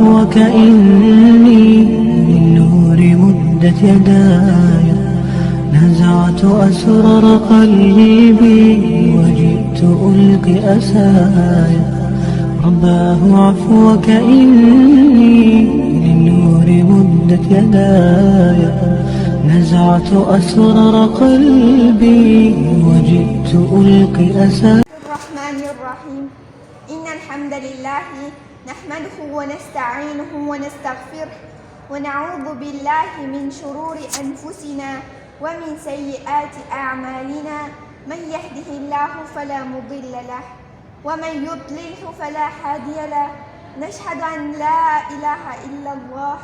وكأني للنور مدت يداي نزعت أسرار قلبي وجئت ألقي أسايا رباه عفوك إني للنور مدت يداي نزعت أسرار قلبي وجئت ألقي أسايا. الرحمن الرحيم. إن الحمد لله نحمده ونستعينه ونستغفره ونعوذ بالله من شرور أنفسنا ومن سيئات أعمالنا. من يهده الله فلا مضل له ومن يضلله فلا هادي له. نشهد أن لا إله إلا الله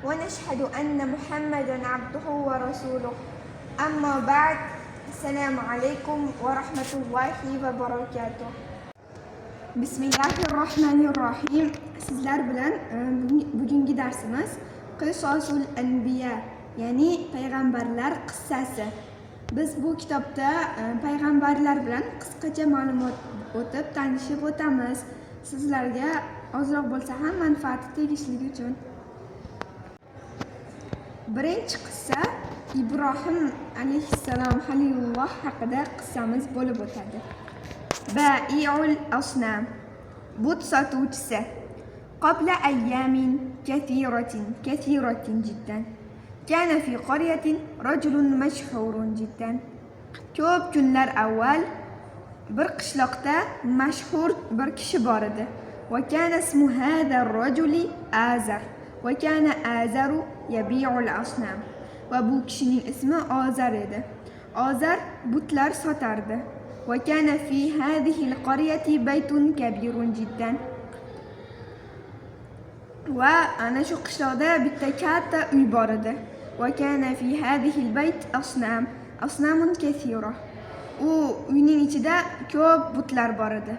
ونشهد أن محمدا عبده ورسوله. أما بعد. السلام عليكم ورحمة الله وبركاته. Bismillahirrohmanirrohim. Sizlar bilan bugungi darsimiz Qisosul Anbiya, ya'ni payg'ambarlar qissasi. Biz bu kitobda payg'ambarlar bilan qisqacha ma'lumot o'tib tanishib o'tamiz. Sizlarga ozroq bo'lsa ham manfaati tegishligi uchun. Birinchi qissa Ibrohim alayhissalom Halilulloh haqida qissamiz bo'lib o'tadi. Bai'ul asnam, but sotuvchisi. Qabla ayyamin kathiratin jiddan. Kana fi qaryatin rajulun mashhurun jiddan. Ko'p kunlar avval bir qishloqda mashhur bir kishi bor edi. Va kana ismu hadha ar-rajuli Azar. Va kana Azaru yabi'ul asnam. Va bu kishining ismi Azar edi. Azar butlar sotardi. وكان في هذه القرية بيت كبير جدا. وأنا شو قشطة بالتكات يبارده. وكان في هذه البيت أصنام كثيرة. وينين كده كوب بطلر بارده.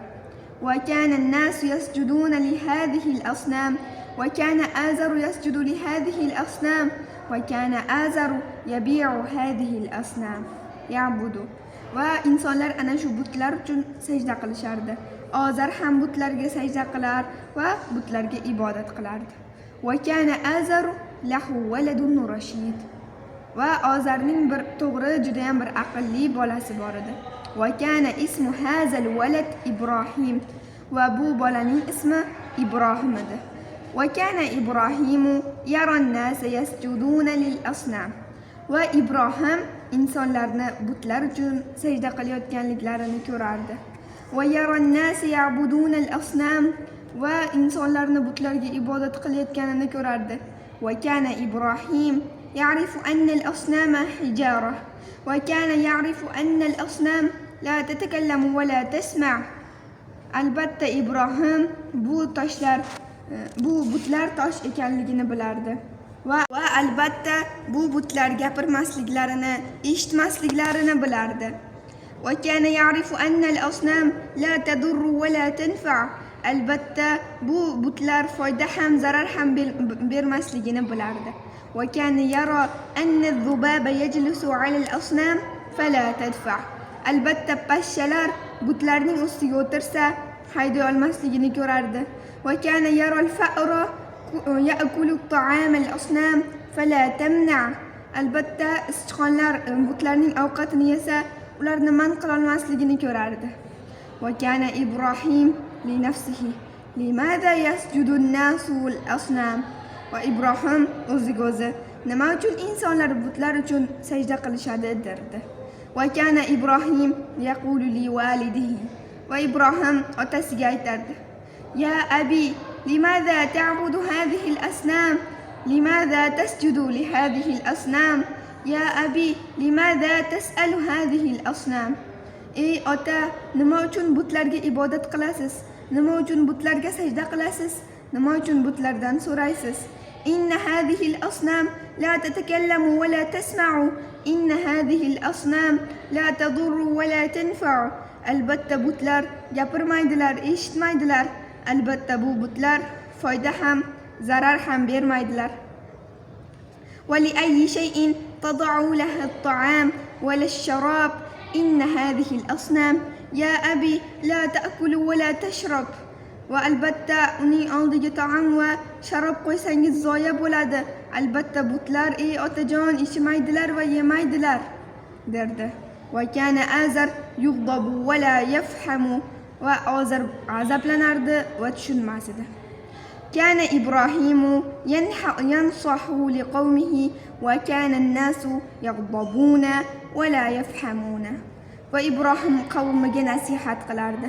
وكان الناس يسجدون لهذه الأصنام. وكان آزر يسجد لهذه الأصنام. وكان آزر يبيع هذه الأصنام يعبد. Va insonlar ana shu butlar uchun sajda qilishardi. Azar ham butlarga sajda qilar va butlarga ibodat qilardi. Va kana Azar lahu waladun rashid. Va Azarning bir to'g'ri juda ham bir aqlli bolasi bor edi. Va kana ismu hazal walad Ibrohim. Va bu bolaning ismi Ibrohim edi. Va kana Ibrohimu yara an-nas yasjuduna lil asnam. Va Ibrohim insonlarni butlar uchun sajda qilayotganliklarini ko'rardi. Va yaron-nas ya'buduna al-asnam. Va insonlarni butlarga ibodat qilayotganini ko'rardi. Va kana Ibrohim ya'rifu anna al-asnama hijara. Va kana ya'rifu anna al-asnam la tatakallamu va la tasma'. Albatta Ibrohim bu butlar tosh ekanligini bilardi. Va albatta bu butlar gapirmasliklarini, eshitmasliklarini bilardi. Va kana ya'rifu anna al-asnam la tadurru va la tanfa'. Albatta bu butlar foyda ham zarar ham bermasligini bilardi. Va kana yara anna az-zubaba yajlisu 'ala al-asnam fala tadfa'. Albatta pashshalar butlarning ustiga o'tirsa hayday olmasligini ko'rardi. Va kana yara al-fa'ra يأكل الطعام الأصنام فلا تمنع. Albatta sichqonlar butlarning ovqatini yesa ularni man qila olmasligini ko'rardi. Va kana Ibrohim li nafsihi limadha yasjudu an-nasu al-asnam. Va Ibrohim o'ziga o'zi nima uchun insonlar butlar uchun sajda qilishadi derdi. Va kana Ibrohim yaqulu li walidihi. Va Ibrohim otasiga aytardi: Ya abi لماذا تعبد هذه الأصنام؟ لماذا تسجد لهذه الأصنام؟ يا أبي لماذا تسأل هذه الأصنام؟ Ey ota, nima uchun butlarga ibodat qilasiz? Nima uchun butlarga sajda qilasiz? Nima uchun butlardan so'raysiz? Inna hadhihi al-asnam la tatakallamu va la tasma'u. Inna hadhihi al-asnam la tadurru va la tanfa'u. Albatta butlar gapirmaydilar, eshitmaydilar. Albatta bu butlar foyda ham zarar ham bermaydilar. ولأي شيء تضع لها الطعام ولا الشراب إن هذه الأصنام يا أبي لا تأكل ولا تشرب. Va albatta uning oldiga taom va sharob qo'ysangiz zoya bo'ladi. Albatta butlar ey otajon ichmaydilar va yemaydilar derdi. Va kana Azar yug'dabu va la yafhamu, va Azar azablanardi va tushunmas edi. Kana Ibrohimu yansahu liqawmihi va kana an-nasu yaghdabuna va la yafhamuna. Va Ibrohim qavmiga nasihat qilardi.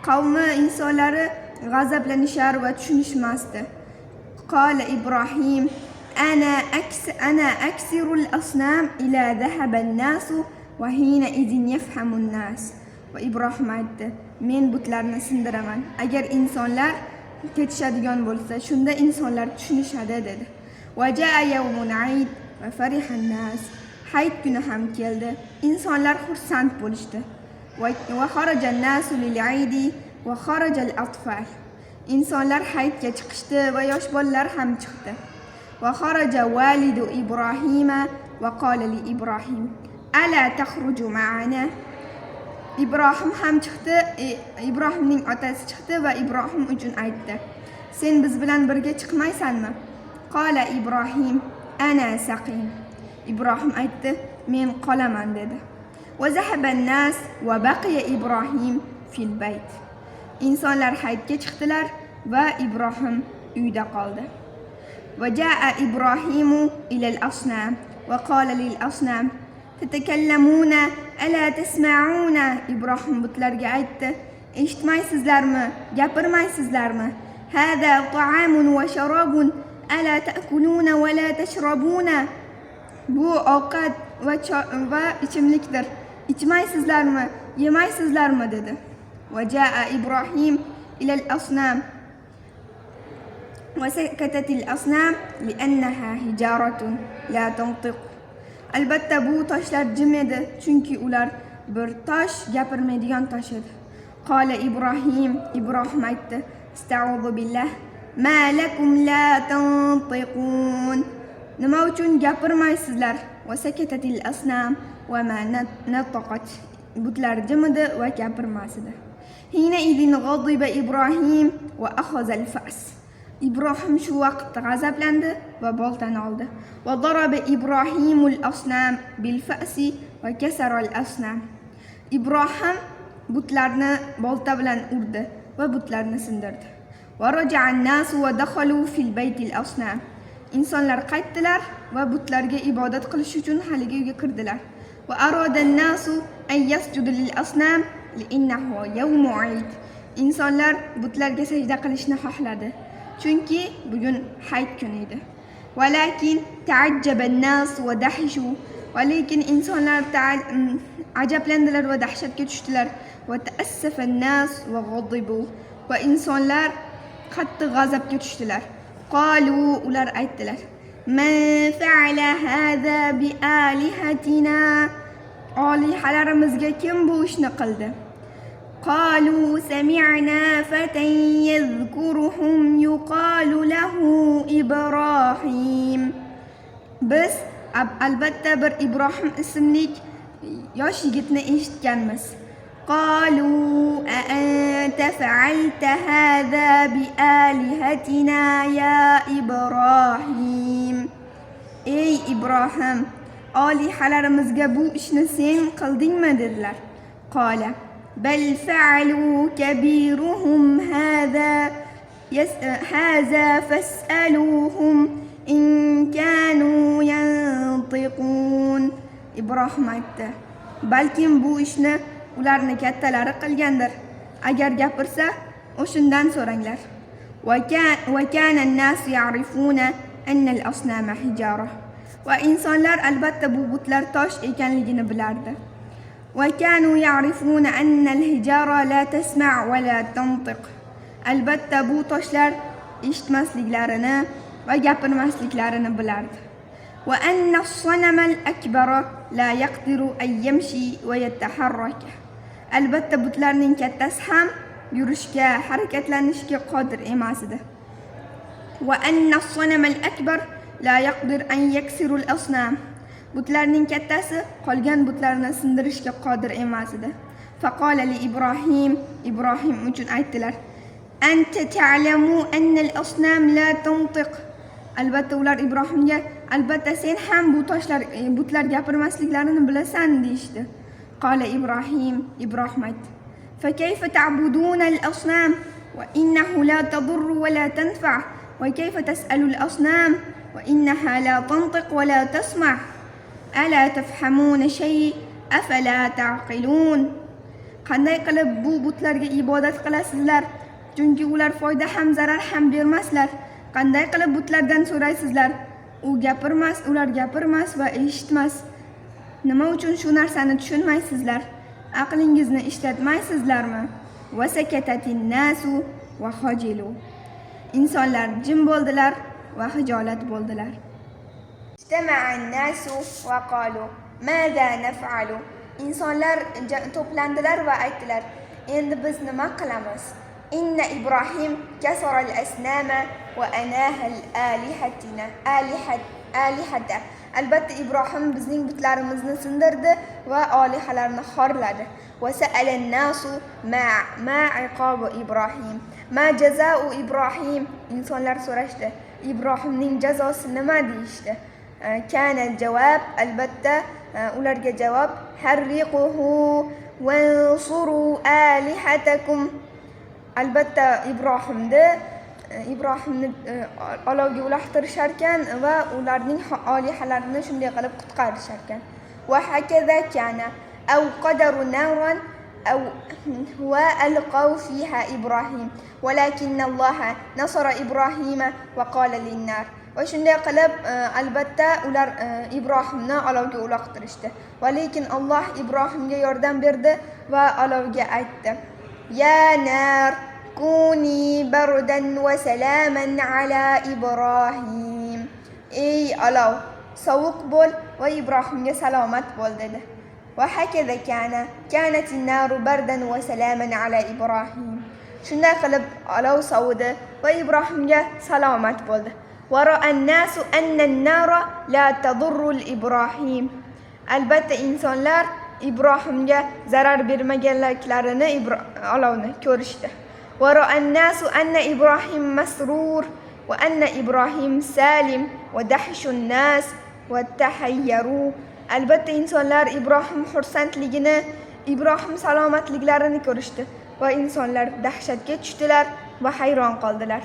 Qavmi insonlari g'azablanishar va tushunishmasdi. Qala Ibrohim ana aksirul asnam ila dhahaba an-nasu va hina idin yafhamu an-nas. Va Ibrohim aytdi, men butlarni sindiraman. Agar insonlar ketishadigan bo'lsa, shunda insonlar tushunishadi dedi. Va jaa yawmun aid va fariha an-nas. Hayit kuni ham keldi. Insonlar xursand bo'lishdi. Va kharaja an-nasu lil-aidi va kharaja al-atfal. İnsanlar hayitga chiqishdi va yosh bolalar ham chiqdi. Va kharaja validu Ibrohima va qala li Ibrohim ala takhruju ma'ana. Ibrohim ham chiqdi. Ibrohimning otasi chiqdi va Ibrohim uchun aytdi, sen biz bilan birga chiqmaysanmi? Qala Ibrohim ana saqim. Ibrohim aytdi, men qolaman dedi. Va zahaba an-nas va baqiya Ibrohim fil bayt. İnsanlar hayitga chiqdilar va Ibrohim uyda qoldi. Va jaa Ibrohimu ila al-asnam va qala lil-asnam tatakallamuna ala tasma'una. Ibrohim butlarga aytdi, eshitmaysizlarmi, gapirmaysizlarmi? Hada ta'amun va sharabun ala ta'kuluna va la tashrabuna. Bu ovqat va ichimlikdir. İchmaysizlarmi, yemaysizlarmi dedi. وجاء إبراهيم إلى الأصنام وسكتت الأصنام لأنها حجارة لا تنطق. Albatta bu toshlar jim edi, chunki ular bir tosh gapirmaydigan tosh edi. Qala Ibrohim aytdi, Astag'firu billah, ma lakum la tantiqun. Nima uchun gapirmaysizlar? Va sakatatil asnam va ma nataqat. Butlar jim edi va gapirmas edi. Hina idin g'adiba Ibrohim va akhadha al-fas. Ibrohim shu vaqt g'azablandi va boltani oldi. Va daraba Ibrohimul asnam bil fasi va kasara al-asnam. Ibrohim butlarni bolta bilan urdi va butlarni sindirdi. Va raja'a an-nas va dakhalu fil baytil asnam. İnsanlar qaytdilar va butlarga ibodat qilish uchun haligi uyga kirdilar. Va arada an-nasu an yasjudu lil-asnam li'annahu yawmu 'id. İnsanlar butlarga sajda qilishni xohladi, chunki bugun hayit kuni edi. Walakin ta'ajjaba an-nas va dahishu. Lekin insonlar ajablandilar va dahshatga tushdilar. Va ta'assafa an-nas va ghadibu. Va insonlar qattiq g'azabga tushdilar. Qalu, ular aytdilar, man fa'ala hadha bi alihatina. Olihalarimizga kim bu ishni qildi? Qalu sami'na fatan yadhkuruhum yuqalu lahu Ibrohim. Biz albatta bir Ibrohim ismli yosh yigitni eshitganmiz. Qalu a anta fa'alta hadha bi alihatina ya Ibrohim. Ey Ibrohim, olihalarimizga bu ishni sen qildingmi dedilar. Qala bal fa'alu kabiruhum hadha fas'aluhum in kanu yantiqun. Ibrohim aytdi, balkim bu ishni ularni kattalari qilgandir. Agar gapirsa, o'shundan so'ranglar. Va kana an-nas ya'rifuna anna al-asnama hijara. Va insonlar albatta bu butlar tosh ekanligini bilardi. Va kanu ya'rifuna anna al-hijara la tasma' va la tantiq. Albatta bu toshlar eshitmasliklarini va gapirmasliklarini bilardi. Va anna as-sanama al-akbara la yaqdiru an yamshi va yataharraka. Albatta butlarning kattasi ham yurishga, harakatlanishga qodir emas edi. Va anna as-sanama al-akbar la yaqdir an yaksiru al-asnam. Butlarning kattasi qolgan butlarni sindirishga qodir emas edi. Faqala li Ibrohim uchun aytdilar, أنت تعلم أن الأصنام لا تنطق. Albatta ular Ibrohimga albatta sen ham butlar gapirmasliklarini bilasan deyishdi. Qala Ibrohim aytdi: فكيف تعبدون الأصنام وإنه لا تضر ولا تنفع وكيف تسأل الأصنام وإنها لا تنطق ولا تسمع ألا تفهمون شيء أفلا تعقلون. Qanday qilib bu butlarga ibodat qilasizlar? Chunki ular foyda ham zarar ham bermaslar. Qanday qilib butlardan so'raysizlar? Ular gapirmas va eshitmas. Nima uchun shu narsani tushunmaysizlar? Aqlingizni ishlatmaysizlarmi? Vasakatatin nasu va khajilu. Insonlar jim bo'ldilar va hijolat bo'ldilar. Istama'an nasu va qalu mada naf'alu. İnsanlar to'plandilar va aytdilar: endi biz nima qilamiz? Inna Ibrohim kasaral asnama va anahal alihata. Albatta Ibrohim bizning butlarimizni sindirdi va olihalarni xorladi. Va sa'alan nasu ma iqobu Ibrohim. Ma jazau Ibrohim. Insonlar so'rashdi: Ibrohimning jazosi nima deyishdi? Kana javob, albatta ularga javob: harriquhu wansuru alihatakum. Albatta Ibrohimni olovga uloqtirishar ekan va ularning olihalarini shunday qilib qutqarishar ekan. Va hakaza kana aw qadaru naran aw wa alqaw fiha Ibrohim walakinna Alloha nasara Ibrohima va qala lin-nar. Va shunday qilib albatta ular Ibrohimni olovga uloqtirishdi. Va lekin Alloh Ibrohimga yordam berdi va olovga aytdi: Ya nar kuni bardan va salaman ala Ibrohim. Ey olov, sovuq bo'l va Ibrohimga salomat bo'l dedi. Va hakaza kanatin naru bardan va salaman ala Ibrohim. Shunday qilib olov sovidi va Ibrohimga salomat bo'ldi. ورأى الناس أن النار لا تضر الإبراهيم. Albatta insonlar Ibrohimga zarar bermaganliklarini olovni ko'rishdi. ورأى الناس أن إبراهيم مسرور وأن إبراهيم سالم ودهش الناس وتحيروا. Albatta insonlar Ibrohim xursandligini, Ibrohim salomatliklarini ko'rishdi va insonlar dahshatga tushdilar va hayron qoldilar.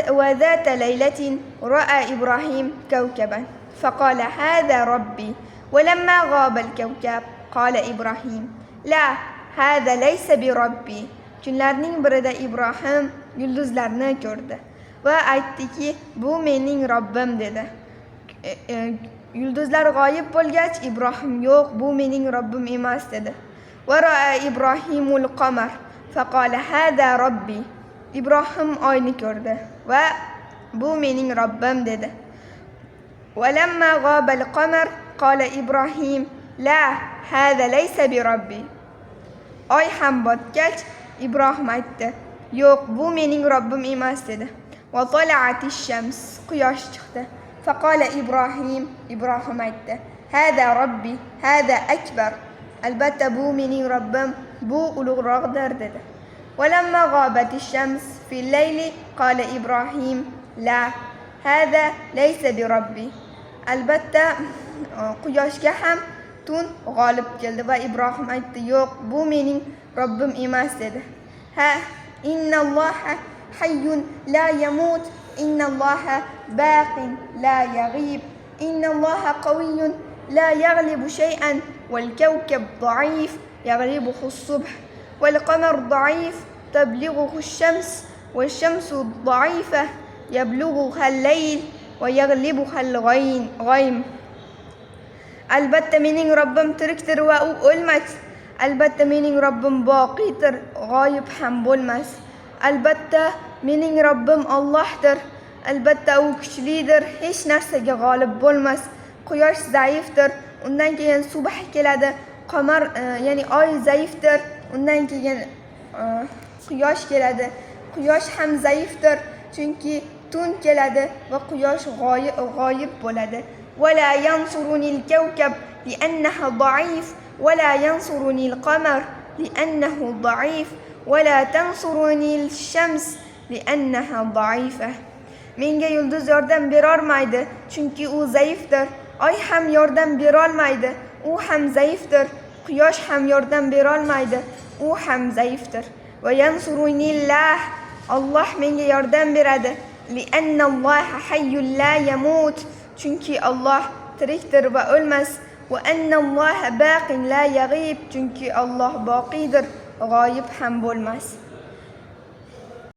وذات ليلة رأى إبراهيم كوكبا فقال هذا ربي ولما غاب الكوكب قال إبراهيم لا هذا ليس بربي. Kunlarning birida Ibrohim yulduzlarni ko'rdi va aytdiki, bu mening Robbim dedi. Yulduzlar g'oyib bo'lgach Ibrohim yo'q, bu mening Robbim emas dedi. ورأى إبراهيم القمر فقال هذا ربي. Ibrohim oyni ko'rdi va bu mening Robbim dedi. ولما غاب القمر قال إبراهيم لا هذا ليس بربي. Oy ham botgach Ibrohim aytdi, yo'q, bu mening Robbim emas dedi. وطلعت الشمس. Quyosh chiqdi. فقال إبراهيم. Ibrohim aytdi, هذا ربي هذا أكبر. Albatta bu mening Robbim, bu ulug'roqdir dedi. ولما غابت الشمس في الليل قال إبراهيم لا هذا ليس بربي. Albatta quyoshga ham tun g'olib keldi va Ibrohim aytdi, yo'q, bu mening Robbim emas dedi. Innalloha hayyun la yamut innalloha baqin la yaghib innalloha qawiyyun la yaghlibu shay'an wal kawkab da'if yaghlibuhu as-subh wal qamar da'if tablughuhu ash-shams wash-shamsu da'ifah yablughuha al-layl va yaghlibuha al-ghaym. Albatta mening Robbim tirikdir va u o'lmas. Albatta mening Robbim boqiydir, g'oyib ham bo'lmas. Albatta mening Robbim Allohdir. Albatta u kuchlidir, hech narsaga g'olib bo'lmas. Quyosh zaifdir, undan keyin subh keladi. Qamar ya'ni oy zaifdir, undan keyin quyosh keladi. Quyosh ham zaifdir, chunki tun keladi va quyosh g'oyib bo'ladi. ولا ينصرني الكوكب لأنه ضعيف ولا ينصرني القمر لأنه ضعيف ولا تنصرني الشمس لأنها ضعيفة. Menga yulduz yordam berolmaydi, chunki u zaifdir. Oy ham yordam berolmaydi, u ham zaifdir. Quyosh ham yordam berolmaydi, u ham zaifdir. Va yansurunillah, Alloh menga yordam beradi. Li'annalloha hayyul la yamut, chunki Alloh tirikdir va o'lmas. Va annalloha baqin la yag'ib, chunki Alloh boqiydir, g'oyib ham bo'lmas.